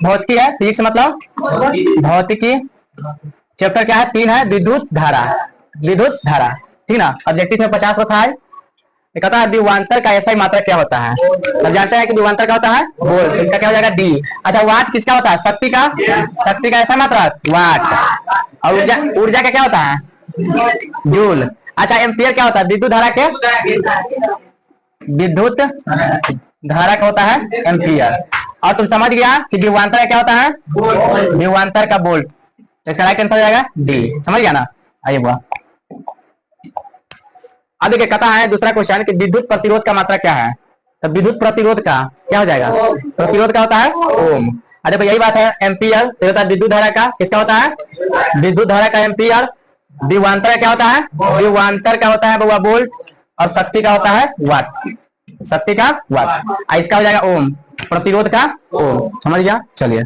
भौतिकी है, फिजिक्स मतलब भौतिकी। चैप्टर क्या है? 3 है, विद्युत धारा। विद्युत धारा, ठीक ना। ऑब्जेक्टिव में 50 होता है। कहता है विभवांतर का एसआई मात्रा क्या होता है? अब जानते हैं कि विभवांतर क्या होता है? वोल्ट। तो इसका क्या हो जाएगा? डी। अच्छा, वाट किसका होता है? शक्ति का। शक्ति का एसआई मात्रा वाट। और ऊर्जा, ऊर्जा का क्या होता है? जूल। अच्छा, एम्पियर क्या होता है? विद्युत धारा के, विद्युत धारा का होता है एम्पियर। और तुम समझ गया कि विभवांतर का क्या होता है? विभवांतर का वोल्ट। तो इसका राइट आंसर हो जाएगा डी। समझ गया ना? आइए बुआ, अब देखिए कहता है दूसरा क्वेश्चन कि विद्युत प्रतिरोध का मात्रा क्या है? तो विद्युत प्रतिरोध का क्या हो जाएगा? प्रतिरोध का होता है ओम। अरे भाई यही बात है, एम्पियर तो होता है विद्युत धारा का। किसका होता है? विद्युत धारा का एम्पियर। विभवांतर क्या होता है? विभवांतर का होता है बउआ वोल्ट। और शक्ति का होता है वाट। शक्ति का वाट। इसका हो जाएगा ओम, प्रतिरोध का ओम। समझ गया? चलिए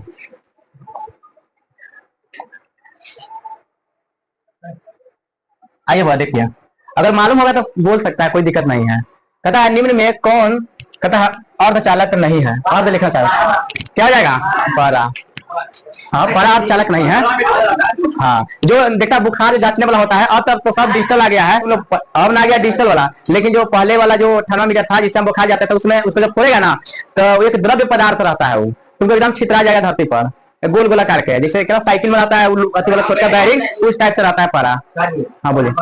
आइए बउआ देखिए, अगर मालूम होगा तो बोल सकता है, कोई दिक्कत नहीं है। कहता है निम्न में कौन, कहता है अर्धचालक नहीं है। अर्ध लिखना चाहिए, क्या हो जाएगा? पारा। हाँ, पारा अर्धचालक नहीं है। हाँ, जो देखा बुखार जांचने वाला होता है, अब तक तो सब डिजिटल आ गया है। अब ना गया डिजिटल वाला, लेकिन जो पहले वाला जो थर्मामीटर था जिससे हम बुखार जाता था, उसमें उसको जब फोड़ेगा ना तो एक द्रव्य पदार्थ रहता है, वो तुमको एकदम छितरा जाएगा धरती पर, गोल गोला करके, जैसे क्या साइकिल में रहता है वाला छोटा बैरिंग, उस टाइप से रहता है पारा। हाँ बोलिए।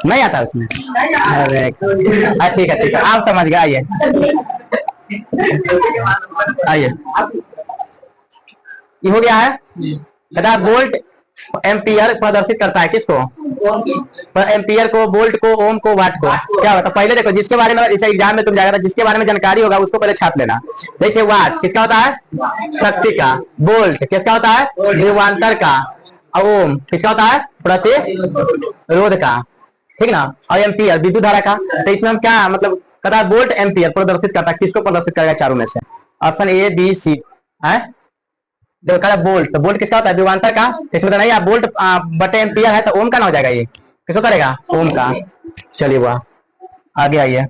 नहीं आता उसमें? अरे ठीक है ठीक है, आप समझ गए। आइए आइए, ये हो गया है। बता वोल्ट एम्पियर प्रदर्शित करता है किसको? एम्पियर को, वोल्ट को, ओम को, वाट को। क्या होता है? पहले देखो, जिसके बारे में इस एग्जाम में तुम जाएगा, जिसके बारे में जानकारी होगा उसको पहले छाप लेना। जैसे वाट किसका होता है? शक्ति का। वोल्ट किसका होता है? विभवांतर का। ओम किसका होता है? प्रतिरोध का, ठीक ना। और एम्पियर विद्युत धारा का। तो इसमें हम क्या मतलब कहता है? वोल्ट एम्पियर प्रदर्शित करता है, किसको प्रदर्शित करेगा चारों में से? ऑप्शन ए बी सी है। जो कहा वोल्ट, तो वोल्ट किसका होता है? विभवांतर का। इसमें तो नहीं है, वोल्ट बटे एम्पियर है, तो ओम का ना हो जाएगा। ये किसको करेगा? ओम का। चलिए वाह, आगे आइए।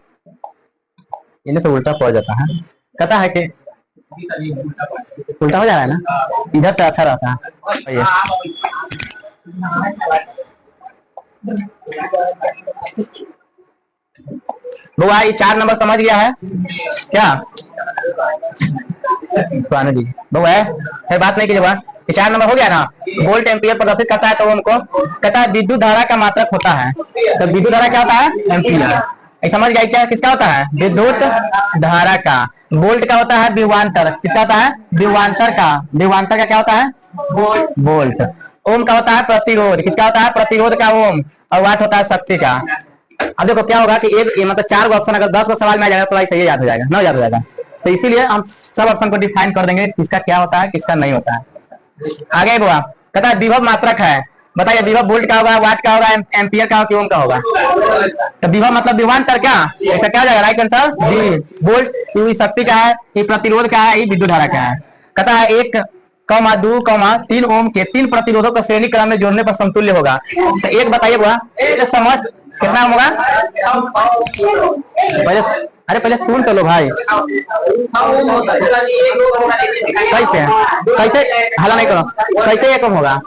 इन्हें से उल्टा पड़ जाता है, कहता है कि उल्टा हो जा रहा है ना, इधर से अच्छा रहता है। बुआ ये 4 नंबर समझ गया है क्या? जी बुआ है, बात नहीं कीजिए बुआ। 4 नंबर हो गया ना। वोल्ट एम्पियर प्रदर्शित करता है, तो हमको कहता है विद्युत धारा का मात्रक होता है। तो विद्युत धारा क्या होता है? एम्पियर। समझ गया क्या? किसका होता है? विद्युत धारा का। वोल्ट का होता है विभवांतर। किसका होता है? विभवांतर का। विभवांतर का क्या होता है? वोल्ट। ओम का होता है प्रतिरोध। किसका होता है? प्रतिरोध का ओम। और वाट होता है शक्ति का। अब देखो क्या होगा कि एक मतलब 4 ऑप्शन अगर 10 को सवाल में आ जाएगा तो भाई सही याद हो जाएगा, ना याद हो जाएगा। तो इसीलिए हम सब ऑप्शन को डिफाइन कर देंगे, किसका क्या होता है, किसका नहीं होता है। आगे बुआ कहता है विभव मात्रक है। बताइए विभव वोल्ट का होगा, वाट का होगा, एम्पियर का होगा, ओम का होगा? तो विभव मतलब विभवांतर क्या, ऐसा क्या हो जाएगा? Right answer B. वोल्ट शक्ति का है, ये प्रतिरोध का है, ये विद्युत धारा का है। कहता है 1, 2, 3 ओम के 3 प्रतिरोधों को श्रेणी क्रम में जोड़ने पर समतुल्य होगा। तो एक बताइए बुआ, समझ कितना होगा? पहले अरे पहले सुन तो लो भाई। कैसे कैसे हला नहीं करो, कैसे ये कम होगा?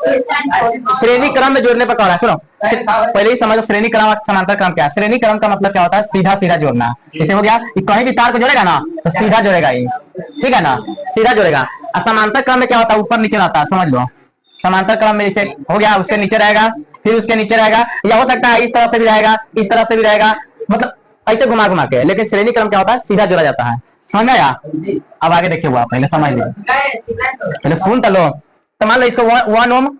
श्रेणी क्रम में जोड़ने पर कह रहा है। सुनो पहले ही समझो श्रेणी क्रम समांतर क्रम क्या है। श्रेणी क्रम का मतलब क्या होता है? सीधा सीधा जोड़ना। जैसे हो गया कहीं भी तार को जोड़ेगा ना तो सीधा जोड़ेगा ये, ठीक है ना, सीधा जोड़ेगा। और समांतर क्रम में क्या होता है? ऊपर नीचे रहता है, समझ लो। समांतर क्रम में जैसे हो गया, उसके नीचे रहेगा, फिर उसके नीचे रहेगा, या हो सकता है इस तरह से भी रहेगा, इस तरह से भी रहेगा, मतलब ऐसे घुमा घुमा के। लेकिन श्रेणी क्रम क्या होता है? सीधा जोड़ा जाता है। समझ आया? अब आगे देखिए हुआ, पहले समझ लीजिए, पहले सुन तो लो। तो मान लो इसको 1 ओम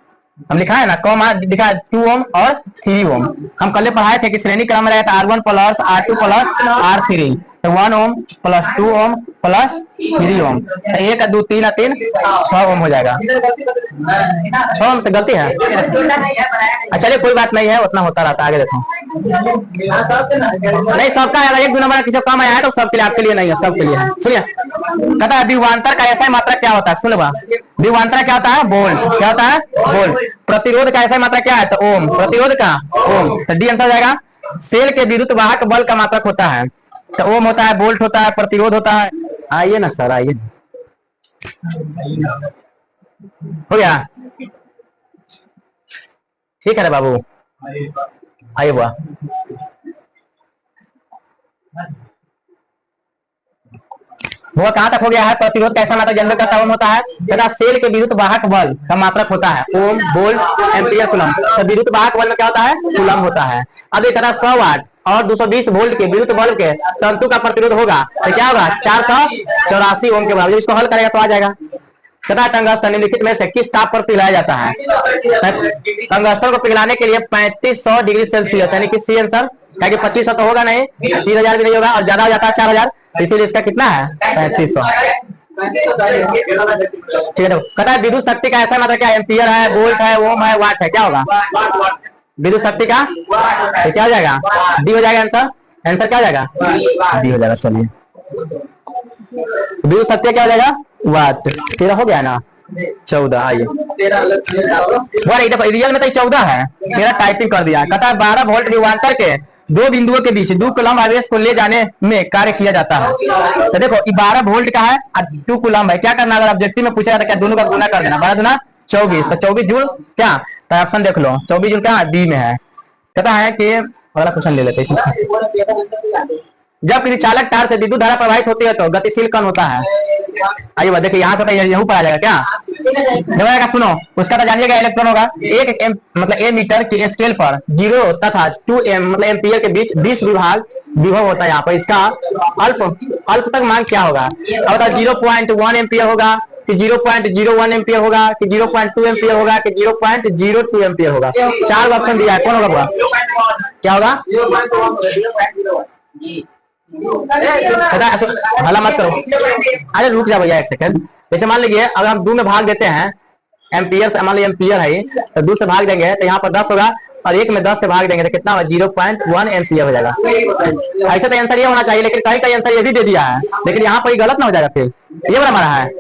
हम लिखा है ना, कॉमा लिखा है 2 ओम और 3 ओम। हम कल पढ़ाए थे कि श्रेणी क्रम में रहता है R1 plus R2 plus R3। तो 1 ओम प्लस 2 ओम प्लस 3 ओम। 1 2 3 3 6 ओम हो जाएगा। 6 ओम से गलती है? चलिए कोई बात नहीं है, उतना होता रहता है। आगे देखो, नहीं सबका अगर 1 2 नंबर किसी कम आया है तो सबके लिए, आपके लिए नहीं है, सबके लिए है। सुनिए कहता है विभवांतर का ऐसा मात्रा क्या होता है? सुन बा, विभवांतर क्या होता है? वोल्ट। क्या होता है? वोल्ट। प्रतिरोध का ऐसा मात्रा क्या है? तो ओम। प्रतिरोध का ओम। तो डी आंसर जाएगा। सेल के विद्युत वाहक बल का मात्रक होता है, तो ओम होता है, वोल्ट होता है, प्रतिरोध होता है। आइए ना सर, आइए। हो गया, ठीक है रे बाबू, आइए बुआ। वो कहां तक हो गया है? प्रतिरोध कैसा मात्रक जनरेट करता ओम होता है तथा सेल के विद्युत वाहक बल का मात्रक होता है ओम, वोल्ट, एम्पियर, कूलम। तो विद्युत वाहक बल में क्या होता है? कूलम होता है। अब एक तरह 100 वाट और 220 वोल्ट के विद्युत बल्ब के तंतु का प्रतिरोध होगा तो क्या होगा? 484 ओम के बराबर। जब इसको हल करेगा तो आ जाएगा। तथा टंगस्टन निम्नलिखित में से किस ताप पर पिघलाया जाता है? टंगस्टन को पिघलाने के लिए 3500 डिग्री सेल्सियस यानी कि सी आंसर, क्या 2500 तो होगा नहीं, 3000 भी नहीं होगा और ज्यादा हो जाता है 4000, इसीलिए इसका कितना है? 3500। ठीक है, कहता है विद्युत शक्ति का ऐसा मतलब क्या? एम्पियर है, वोल्ट है, ओम है, वाट है, क्या होगा? विद्युत शक्ति का तो क्या हो जाएगा? डी हो जाएगा आंसर। आंसर क्या हो जाएगा? डी हो जाएगा। चलिए, विद्युत शक्ति क्या हो जाएगा? वाट। 13 हो गया ना? 14। आइए, रियल में तो 14 है, मेरा टाइपिंग कर दिया। कहता है 12 वोल्ट विभवांतर के दो बिंदुओं के बीच 2 कूलम आवेश को ले जाने में कार्य किया जाता है। तो देखो, 12 वोल्ट का है और 2 कूलम है। क्या करना? अगर ऑब्जेक्टिव में पूछा जाता है क्या? दोनों का गुना कर देना। 12 दूना 24, तो 24 जूल क्या? तो ऑप्शन देख लो, 24 जूल क्या बी में है। कहता है कि अगला क्वेश्चन ले लेते हैं। जब किसी चालक तार से विद्युत धारा प्रवाहित होती है तो गतिशील कण होता है। आइए देखिए, यहाँ से यही पर आ जाएगा क्या? देखिएगा, सुनो, उसका तो जानिएगा इलेक्ट्रॉन होगा। एक मतलब ए मीटर की स्केल पर 0 तथा 2 एम मतलब एम्पियर के बीच 20 विभव होता है। यहाँ पर इसका अल्प तक मान क्या होगा? अब बताओ, 0.1 एम्पियर होगा कि 0.01 एम्पियर होगा कि 0.2 एम्पियर होगा कि 0.02 एम्पियर होगा? 4 ऑप्शन दिया है, कौन होगा? क्या होगा? हला मत करो, अरे रुक जा भैया एक सेकंड। जैसे मान लीजिए अगर हम 2 में भाग देते हैं, एम्पियर से मान लीजिए एम्पियर है तो 2 से भाग देंगे तो यहाँ पर 10 होगा और 1 में 10 से भाग देंगे तो कितना होगा? 0.1 एम्पियर हो जाएगा। ऐसे तो आंसर ये होना चाहिए, लेकिन कहीं का आंसर ये भी दे दिया है, लेकिन यहाँ पर गलत ना हो जाएगा, फिर ये बड़ा हमारा है।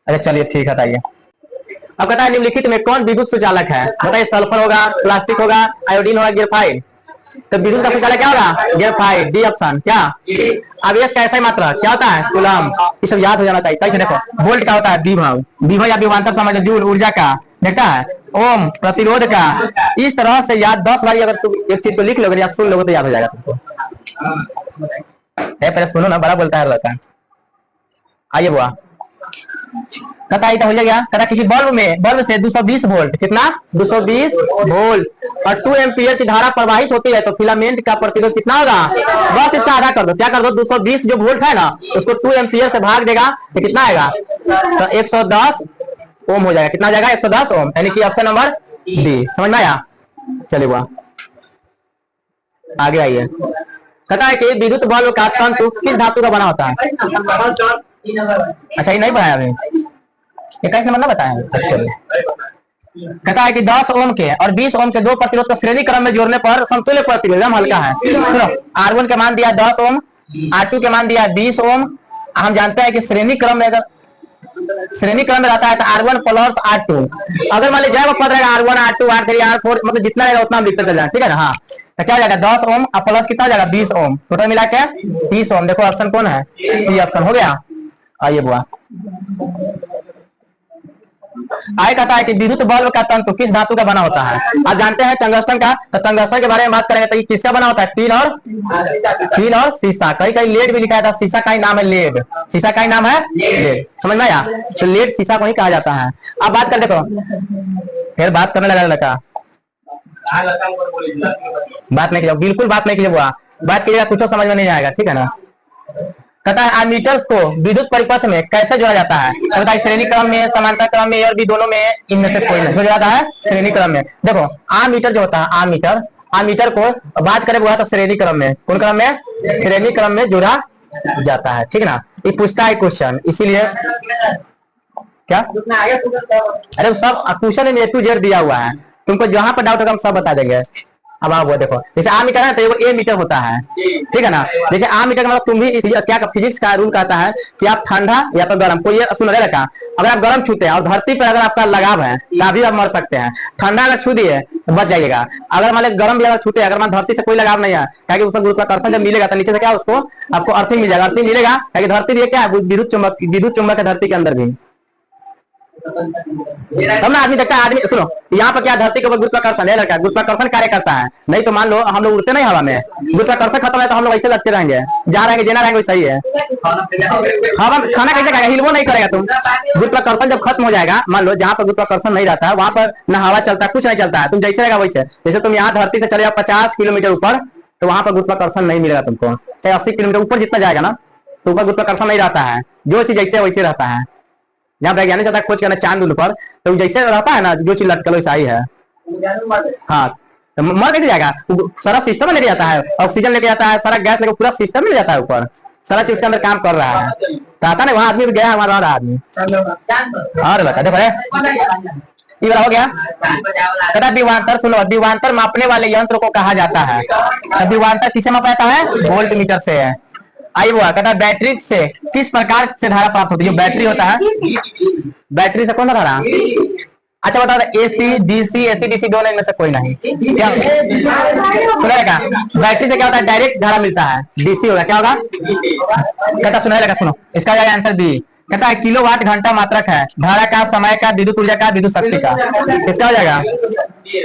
अरे चलिए ठीक है, बताइए। अब कहता है निम्नलिखित में कौन विद्युत सुचालक है? बताइए, सल्फर होगा, प्लास्टिक होगा, आयोडीन होगा, ग्रेफाइट। तो विद्युत का सुचालक क्या होगा? Graphite, D option. क्या आवेश का ऐसा मात्रा क्या होता है? कूलम। ये सब याद हो जाना चाहिए। कैसे देखो, वोल्ट का होता है विभव, विभव या विभवांतर समझ लो, जूल ऊर्जा का देखता है, ओम प्रतिरोध का। इस तरह से याद 10 बार अगर तुम एक चीज को लिख लोगे या सुन लोगे तो याद हो जाएगा तुमको। पहले सुनो ना, बड़ा बोलता है लड़का। आइए बुआ, कहता है हो गया। कहता किसी बल्ब से 220 वोल्ट, कितना? 220 वोल्ट और 2 एम्पियर की धारा प्रवाहित होती है तो फिलामेंट का प्रतिरोध कितना होगा? बस इसका आधा कर दो। क्या कर दो? 220 जो वोल्ट है ना उसको 2 एम्पियर से भाग देगा तो कितना आएगा? तो 110 ओम हो जाएगा। कितना हो जाएगा? 110 ओम, यानी कि ऑप्शन नंबर डी। समझ में आया? चलिए बुआ आगे आइए। कहता है कि विद्युत बल्ब का तंतु किस धातु का बना होता है? अच्छा, ये नहीं बताया अभी, 21 नंबर ना बताया। चलिए, कहता है कि 10 ओम के और 20 ओम के दो प्रतिरोध को श्रेणी क्रम में जोड़ने पर समतुल्य प्रतिरोध हल्का है। सुनो, R1 के मान दिया 10 ओम, R2 के मान दिया 20 ओम। हम जानते हैं कि श्रेणी क्रम में रहता है तो R1 प्लस R2। अगर मान लीजिए पद रहेगा R1 R2 R3 R4 मतलब जितना रहेगा उतना हम लिखते चल जाए, ठीक है ना? हाँ, तो क्या हो जाएगा? 10 ओम और प्लस कितना हो जाएगा? 20 ओम, टोटल मिला के 30 ओम। देखो ऑप्शन कौन है? सी ऑप्शन हो गया। आइए बुआ, आगे कहता है कि विद्युत बल्ब का तंतु किस धातु का बना होता है? आप जानते हैं टंगस्टन का, तो टंगस्टन के बारे में बात करेंगे तो ये किसका बना होता है? टीन और शीशा। कहीं कहीं लेड भी लिखा है, शीशा का ही नाम है लेड, शीशा का ही नाम है लेड। समझ में आया? तो लेड शीशा को ही कहा जाता है। अब बात कर देखो, फिर बात करने लगा लड़का, बात नहीं कीजिए, बिल्कुल बात नहीं कीजिए बुआ, बात कीजिएगा कुछ समझ में नहीं आएगा, ठीक है ना? कहता है आमीटर्स को विद्युत परिपथ में कैसे जोड़ा जाता है? तो बताइए, श्रेणी क्रम में, समांतर क्रम में और भी दोनों में, इनमें से कोई नहीं। जोड़ा जाता है श्रेणी क्रम में। देखो आमीटर जो होता है, आमीटर को बात करें वो तो श्रेणी क्रम में, कौन क्रम में? श्रेणी क्रम में जोड़ा जाता है, ठीक है ना? ये पूछता है क्वेश्चन, इसीलिए क्या अरे सब क्वेश्चन में A to Z दिया हुआ है, तुमको जहां पर डाउट होगा हम सब बता देंगे। अब आप वो देखो, जैसे आ मीटर है तो ये ए मीटर होता है, ठीक है ना। जैसे आ मीटर का मतलब तुम भी क्या फिजिक्स का रूल कहता है कि आप ठंडा या तो गर्म, कोई सुन रहे का, अगर आप गर्म छूते हैं और धरती पर अगर आपका लगाव है तो अभी आप मर सकते हैं। ठंडा अगर छू दिए तो बच जाइएगा। अगर मान गर्म भी अगर छूते हैं, अगर मान धरती से कोई लगाव नहीं है, क्या उसका गुरुत्वाकर्षण जब मिलेगा तो नीचे से क्या उसको आपको अर्थिंग मिल जाएगा। अर्थिंग मिलेगा क्या धरती भी क्या है, विद्युत चुंबक है धरती के अंदर भी। तब ना आदमी देखता है, आदमी सुनो यहाँ पर क्या धरती के ऊपर गुरुत्वाकर्षण है लड़का, गुरुत्वाकर्षण कार्य करता है। नहीं तो मान लो हम लोग उड़ते नहीं हवा में, गुरुत्वाकर्षण खत्म है तो हम लोग ऐसे लगते रहेंगे, जहाँ रहेंगे जेना रहेंगे सही है। हवा खाना कैसे खाएगा, हिलवो नहीं करेगा तुम। गुरुत्वाकर्षण जब खत्म हो जाएगा, मान लो जहाँ पर गुरुत्वाकर्षण नहीं रहता है वहां पर ना हवा चलता है, कुछ नहीं चलता है, तुम जैसे रहेगा वैसे। जैसे तुम यहाँ धरती से चले जाओ 50 किलोमीटर ऊपर, तो वहां पर गुरुत्वाकर्षण नहीं मिलेगा तुमको। चाहे 80 किलोमीटर ऊपर जितना जाएगा ना, तो ऊपर गुरुत्वाकर्षण नहीं रहता है, जो चीज जैसे वैसे रहता है। जहाँ वैज्ञानिक जाता है खोज करना चांद उन पर, तो जैसे रहता है ना, जो चीज लटकल वैसा ही है। हाँ तो मर कैसे जाएगा, सारा सिस्टम में लेके जाता है, ऑक्सीजन लेके जाता है, सारा गैस लेके पूरा सिस्टम में ले जाता है ऊपर, सारा चीज के अंदर काम कर रहा है। तो आता ना वहाँ आदमी भी गया, हमारा आदमी और बता देखो ये हो गया। कहता विवांतर, सुनो विवांतर मापने वाले यंत्र को कहा जाता है। विवांतर किसे मापा जाता है, वोल्ट मीटर से है। आई वो कहता बैटरी से किस प्रकार से धारा प्राप्त होती है, जो बैटरी होता है, बैटरी से कौन सा धारा। अच्छा बता एसी डीसी, एसी डीसी दोनों इनमें से कोई नहीं, क्या सुनाएगा। बैटरी से क्या होता है, डायरेक्ट धारा मिलता है, डीसी होगा क्या होगा। कहता सुनाएगा, सुनो इसका आंसर बी। कहता है किलोवाट घंटा मात्रक है धारा का, समय का, विद्युत ऊर्जा का, विद्युत शक्ति का। किसका हो जाएगा,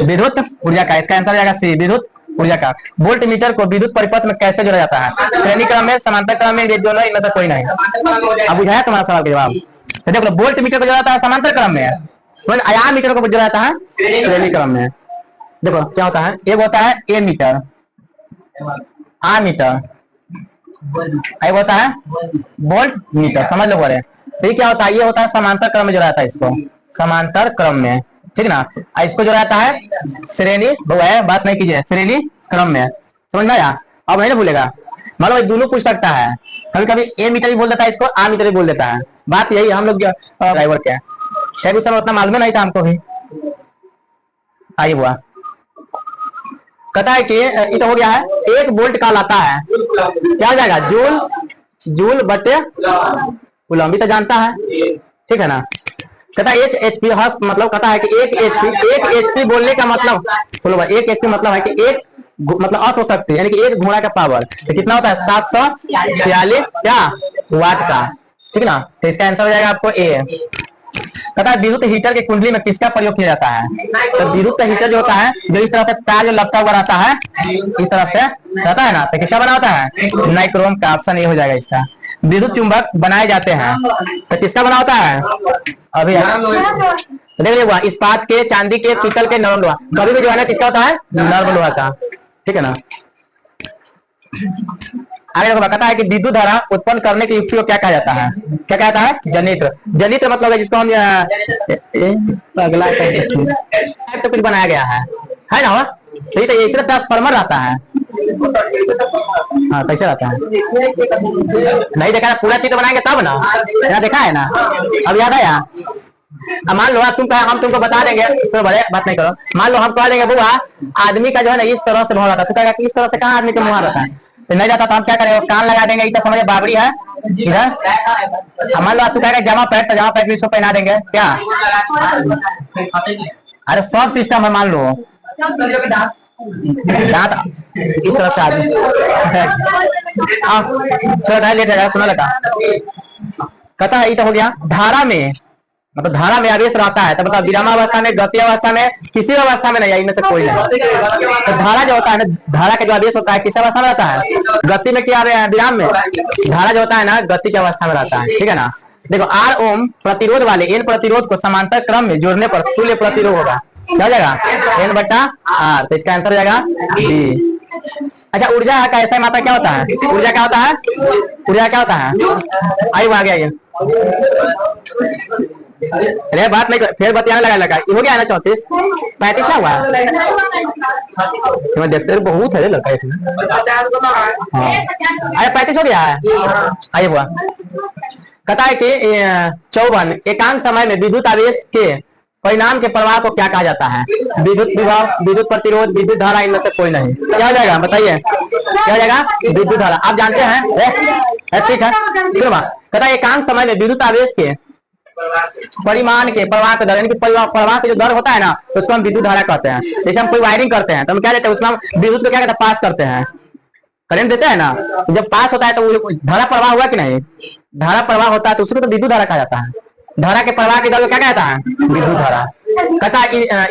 विद्युत ऊर्जा का। इसका आंसर हो जाएगा सी, विद्युत ऊर्जा का। वोल्ट मीटर को विद्युत परिपथ में कैसे जोड़ा जाता है, श्रेणी क्रम में, समांतर क्रम में, दोनों इनमें से कोई नहीं। अब बुझाया तुम्हारा सवाल का जवाब। तो देखो वोल्ट मीटर को जोड़ा जाता है समांतर क्रम में, आया मीटर को जोड़ा जाता है श्रेणी क्रम में। देखो क्या होता है, एक होता है ए मीटर, आ मीटर, एक होता है वोल्ट मीटर, समझ लो बोले। तो क्या होता है, ये होता है समांतर क्रम में जोड़ा जाता है, इसको समांतर क्रम में, ठीक ना। इसको जो रहता है श्रेणी, बात नहीं कीजिए, श्रेणी क्रम में, समझ में आया। अब नहीं ना भूलेगा, मान लो दोनों पूछ सकता है, कभी कभी ए मीटर भी बोल देता है इसको, आ मीटर भी बोल देता है। बात यही हम लोग ड्राइवर के समय उतना मालूम नहीं था हमको भी। आइए हुआ कहता है कि ये तो हो गया है, 1 वोल्ट का लाता है, क्या हो जाएगा, जूल बटे कूलम, भी तो जानता है, ठीक है ना। कहता है एचपी मतलब कहता है कि एक एचपी बोलने का मतलब, सुनो भाई, एक एचपी मतलब है कि एक मतलब असो शक्ति, यानी कि एक घोड़ा का पावर तो कितना होता है, 746 क्या वाट का, ठीक ना। तो इसका आंसर हो जाएगा आपको ए। कहता है विद्युत हीटर के कुंडली में किसका प्रयोग किया जाता है। तो विद्युत हीटर जो होता है, जो इस तरह से तार जो लगता हुआ रहता है, इस तरह से रहता है ना, तो किसका बना होता है, नाइक्रोम का। ऑप्शन ये हो जाएगा इसका। विद्युत चुंबक बनाए जाते हैं तो किसका बना होता है, अभी देख लिया, इस्पात के, चांदी के, पीतल के, नरम लोहा। कभी भी जो है ना किसका होता है, नरम लोहा का, ठीक है ना। आगे देखो कहता है कि विद्युत धारा उत्पन्न करने की युक्ति को क्या कहा जाता है, क्या कहता है, जनित्र। जनित्र मतलब है जिसको हम अगला तो कुछ बनाया गया है ना, तो ये इसमें ट्रांसफार्मर रहता है। हाँ कैसे रहता है, नहीं देखा है, पूरा चित्र बनाएंगे तब ना, यहाँ देखा है ना, अब याद आया। अब मान लो तुम कहा, हम तुमको बता देंगे, तो बड़े बात नहीं करो, मान लो हम कह देंगे बुआ आदमी का जो है ना इस तरह से मुँह रहता है, तो कहेगा कि इस तरह से कहाँ आदमी का मुँह रहता है, तो नहीं जाता तो हम क्या करेंगे, कान लगा देंगे, इधर समझे बाबरी है इधर। मान लो तू कहेगा जमा पैंट, तो जमा पैंट भी इसको पहना देंगे क्या। अरे सब सिस्टम है, मान लो दांत इस तरफ से आदमी चलो लेट है, सुना लगा। कहता है ये तो हो गया धारा में, मतलब धारा में आवेश रहता है, तो मतलब विरामावस्था में, गति अवस्था में, किसी अवस्था में नहीं है, इनमें से कोई नहीं। तो धारा जो होता है ना, धारा का जो आवेश होता है किस अवस्था में रहता है, गति में, क्या विराम में। धारा जो होता है ना गति की अवस्था में रहता है, ठीक है ना। देखो 8 ओम प्रतिरोध वाले इन प्रतिरोध को समांतर क्रम में जोड़ने पर तुल्य प्रतिरोध होगा, क्या हो जाएगा, N/R। तो इसका आंसर हो जाएगा डी। अच्छा ऊर्जा का ऐसा मात्रा क्या होता है, ऊर्जा क्या होता है, ऊर्जा क्या होता है, आई आ गया ये। अरे बात नहीं फिर बतियाने लगा, ये हो गया ना 34 35 ना हुआ, देखते बहुत है लड़का इसमें। अरे 35 हो गया है, आइए हुआ। कहता है कि 54 एकांक समय में विद्युत आवेश के परिणाम के प्रवाह को क्या कहा जाता है? विद्युत विभव, विद्युत प्रतिरोध, विद्युत धारा, इनमें से कोई नहीं। क्या हो जाएगा बताइए? क्या हो जाएगा? विद्युत धारा। आप जानते हैं, ठीक है। कहता है एकांक समय में विद्युत आवेश के परिमाण के प्रवाह के दर, यानी कि प्रवाह के जो दर होता है ना, तो उसको हम विद्युत धारा कहते हैं। जैसे हम कोई वायरिंग करते हैं तो हम क्या देते हैं, उसमें हम विद्युत को क्या कहते हैं, पास करते हैं, करंट देते हैं ना। जब पास होता है तो धारा प्रवाह हुआ कि नहीं? धारा प्रवाह होता है तो उसको तो विद्युत धारा कहा जाता है। धारा के प्रवाह की दर को क्या कहता है? विद्युत धारा। कहता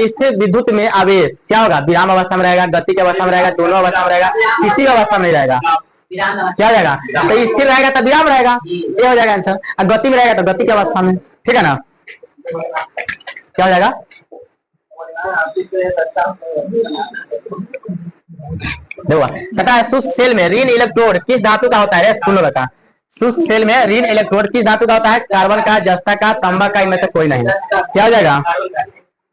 स्थिर विद्युत में आवेश क्या होगा? विराम अवस्था में रहेगा, गति की अवस्था में रहेगा, दोनों अवस्था में रहेगा, किसी अवस्था में नहीं रहेगा। क्या हो जाएगा? तो स्थिर रहेगा तो विराम रहेगा, ये हो जाएगा आंसर। और गति में रहेगा तो गति की अवस्था में, ठीक है ना। क्या हो जाएगा? देखो कहता है शुष्क सेल में ऋण इलेक्ट्रोड किस धातु का होता है? सुनो बता, शुष्क सेल में ऋण इलेक्ट्रोड किस धातु का होता है? कार्बन का, जस्ता का, तांबा का, इनमें से कोई नहीं। क्या हो जाएगा?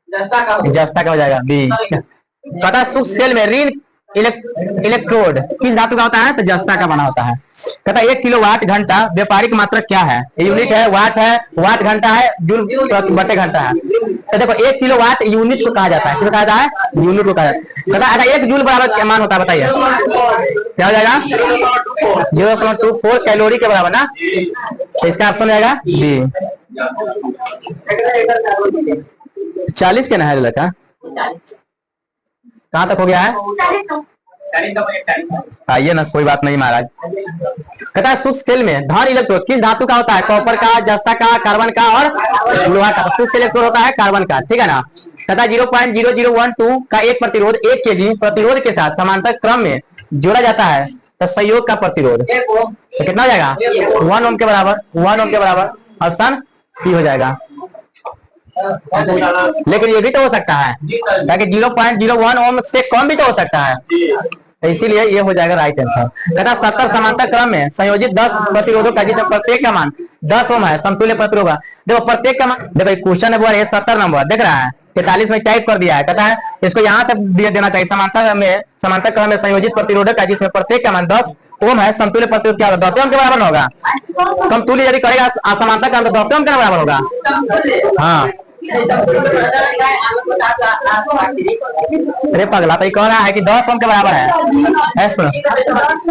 जस्ता का हो जाएगा बी। कहता है शुष्क सेल में ऋण इलेक्ट्रोड किस धातु का होता है? तो जस्ता का बना होता है। कहता है 1 किलोवाट घंटा व्यापारिक मात्रक क्या है? यूनिट है, वाट घंटा है, जूल बटे घंटा है। तो देखो 1 किलोवाट यूनिट को कहा जाता है, किसको कहा जाता है? यूनिट को कहा जाता है। कहता है अगर 1 जूल बराबर क्या मान होता है बताइए? क्या हो जाएगा? 0.24 कैलोरी के बराबर ना। तो इसका ऑप्शन हो जाएगा बी। 40 के ना है लड़का, कहाँ तक हो गया है? आइए ना, कोई बात नहीं महाराज। कहता है शुष्क सेल में धन इलेक्ट्रोड किस धातु का होता है? कॉपर का, जस्ता का, कार्बन का और लोहा का। शुष्क इलेक्ट्रोड होता है कार्बन का, ठीक है ना। कहता है 0.0012 का एक प्रतिरोध 1 kg प्रतिरोध के साथ समांतर क्रम में जोड़ा जाता है तो संयोग का प्रतिरोध तो कितना हो जाएगा? 1 ओम के बराबर, 1 ओम के बराबर। ऑप्शन सी हो जाएगा। लेकिन ये भी तो हो सकता है ताकि 0.01 ओम से कम भी तो हो सकता है, तो इसीलिए ये हो जाएगा राइट आंसर। कहता 70 समांतर क्रम में संयोजित 10 प्रतिरोधों का जिसमें प्रत्येक का मान 10 ओम है, समतुल्य प्रतिरोध होगा। देखो प्रत्येक का मान, देखो क्वेश्चन नंबर है 70 नंबर दिख रहा है, 43 में टाइप कर दिया है। कहता है इसको यहाँ से देना चाहिए समांतर क्रम में संयोजित प्रतिरोधक का जिसमें प्रत्येक का मान 10 ओम है, समतुल्य प्रतिरोध क्या होगा? 10 ओम के बराबर होगा। समतुल्य यदि करेगा समांतर क्रम तो 10 ओम के बराबर होगा। हाँ अरे पगला तो कह रहा है कि 10 ओम के बराबर है। सुनो,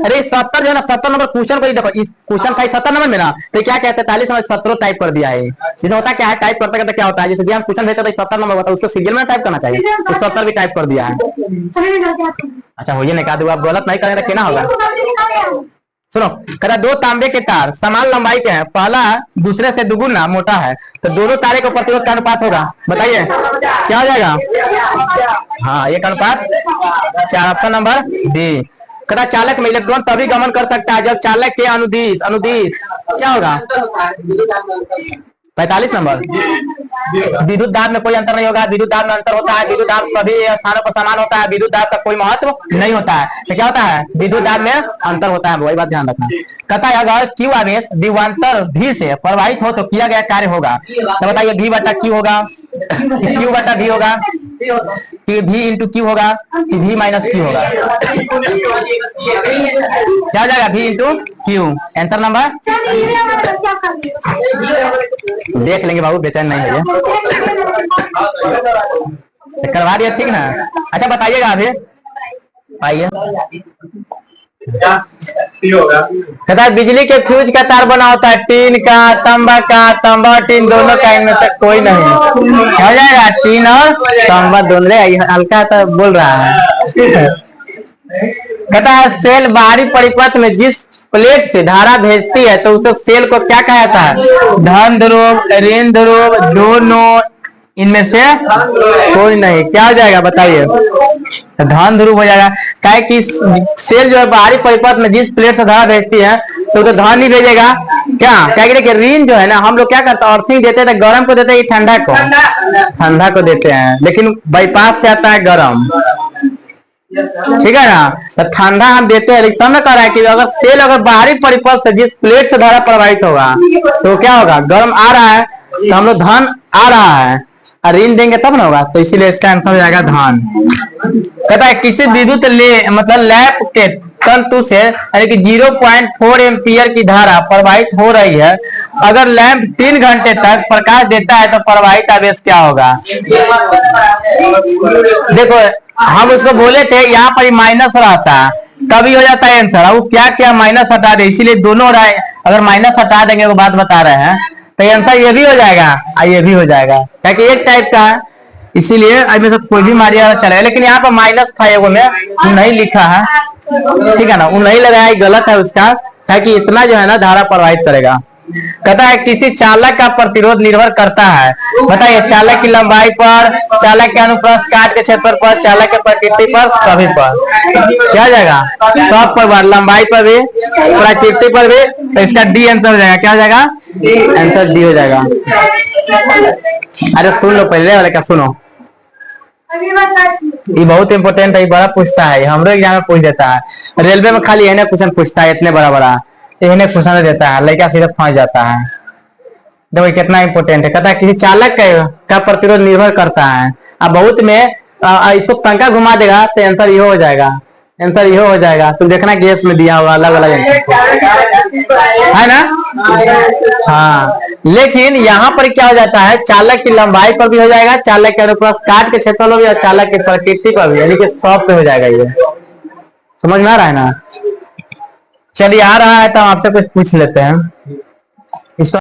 अरे 70 जो है ना, 70 नंबर क्वेश्चन को देखो, इस क्वेश्चन का 70 नंबर में ना, तो क्या कहते हैं 43 में 17 टाइप कर दिया है। जिसमें होता क्या है, टाइप करते करते क्या होता है, जैसे हम क्वेश्चन भेजते 70 नंबर होता है, उसको सीरियल में टाइप करना चाहिए, तो 70 भी टाइप कर दिया है। अच्छा हो ये नहीं कहा, आप गलत नहीं करें तो क्या होगा? सुनो, कहता 2 तांबे के तार समान लंबाई के हैं, पहला दूसरे से दुगुना मोटा है, तो दोनों तारे को प्रतिरोध का अनुपात होगा। बताइए क्या हो जाएगा? हाँ एक अनुपात 4, ऑप्शन नंबर डी। कहता चालक में इलेक्ट्रॉन तभी गमन कर सकता है जब चालक के अनुदिश क्या होगा? 45 नंबर। विद्युत दाब में कोई अंतर नहीं होगा। विद्युत दाब में अंतर होता है, विद्युत दाब सभी स्थानों पर समान होता है, विद्युत दाब का कोई महत्व नहीं होता है। तो क्या होता है? विद्युत दाब में अंतर होता है, वही बात ध्यान रखना। कहता है अगर क्यू आवेश विभवांतर भी से प्रवाहित हो तो किया गया कार्य होगा। तो बताइए V बटा क्यू होगा, क्यू बटा V होगा, कि V इंटू क्यू होगा, कि V माइनस क्यू होगा? क्या हो जाएगा? V into Q. Answer number देख लेंगे बाबू, बेचैन नहीं है करवा दिया, ठीक ना। अच्छा बताइएगा अभी, आइए। कहता है बिजली के फ्यूज का तार बना होता है टीन का, तांबा और टीन दोनों का, इनमें से कोई नहीं। हो जाएगा टीन और तांबा दोनों। हल्का तो बोल रहा है। कहता है सेल बाहरी परिपथ में जिस प्लेट से धारा भेजती है तो उसे सेल को क्या कहा जाता है? धन ध्रुव, ऋण ध्रुव, दोनों, इनमें से कोई नहीं। क्या हो जाएगा बताइए? धन ध्रुव हो जाएगा। क्या कि सेल जो है बाहरी परिपथ में जिस प्लेट से धारा भेजती है तो धन ही भेजेगा। क्या देखिए ऋण जो है ना, हम लोग क्या करते हैं, अर्थिंग देते हैं गर्म को देते हैं, ठंडा को देते हैं, लेकिन बाईपास से आता है गर्म, ठीक है ना। तो ठंडा हम देते हैं, लेकिन तब ना कह रहा है कि अगर सेल अगर बाहरी परिपथ से जिस प्लेट से धारा प्रवाहित होगा तो क्या होगा? गर्म आ रहा है तो हम लोग धन आ रहा है, और ऋण देंगे तब ना होगा, तो इसीलिए इसका आंसर हो जाएगा धन। कहता है किसी विद्युत मतलब लैंप के तंतु से यानी कि 0.4 एम्पियर की धारा प्रवाहित हो रही है, अगर लैंप 3 घंटे तक प्रकाश देता है तो प्रवाहित आवेश क्या होगा। देखो हम उसको बोले थे यहाँ पर माइनस रहता है तभी हो जाता है आंसर, अब क्या क्या माइनस हटा दे, इसीलिए दोनों रहा है। अगर माइनस हटा देंगे वो बात बता रहे हैं तो आंसर ये भी हो जाएगा और ये भी हो जाएगा, क्योंकि एक टाइप का है इसीलिए अभी सब कोई भी मारिया चलेगा। लेकिन यहाँ पर माइनस था एगो में नहीं लिखा है, ठीक है ना, वो नहीं लगाया गलत है उसका, ताकि इतना जो है ना धारा प्रवाहित करेगा। कहता है किसी चालक का प्रतिरोध निर्भर करता है, बताइए चालक की लंबाई पर, चालक के अनुप्रस्थ काट के क्षेत्र पर, चालक के प्रकृति पर, सभी पर। क्या जाएगा सब पर, लंबाई पर भी प्रकृति पर भी, तो इसका डी आंसर हो जाएगा। क्या हो जाएगा आंसर डी हो जाएगा। अरे सुन लो पहले वाले का सुनो, ये बहुत इंपॉर्टेंट है, बड़ा पूछता है, हमरो एग्जाम में पूछ देता है। रेलवे में खाली है क्वेश्चन पूछता है इतने बड़ा बड़ा, इन्हें क्वेश्चन देता है, लड़का सीधा फंस जाता है। देखो कितना इंपॉर्टेंट है। कहता है किसी चालक का प्रतिरोध निर्भर करता है, अब बहुत में इसको तंका घुमा देगा तो आंसर ये हो जाएगा, आंसर ये हो जाएगा। तुम देखना गैस में दिया होगा अलग अलग है ना, हाँ। लेकिन यहाँ पर क्या हो जाता है, चालक की लंबाई पर भी हो जाएगा, चालक के अनुप्रस्थ काट के क्षेत्रफल भी, और चालक की प्रकृति पर भी, यानी कि सब पे हो जाएगा। ये समझ में आ रहा है ना। चलिए आ रहा है तो आपसे कुछ पूछ लेते हैं।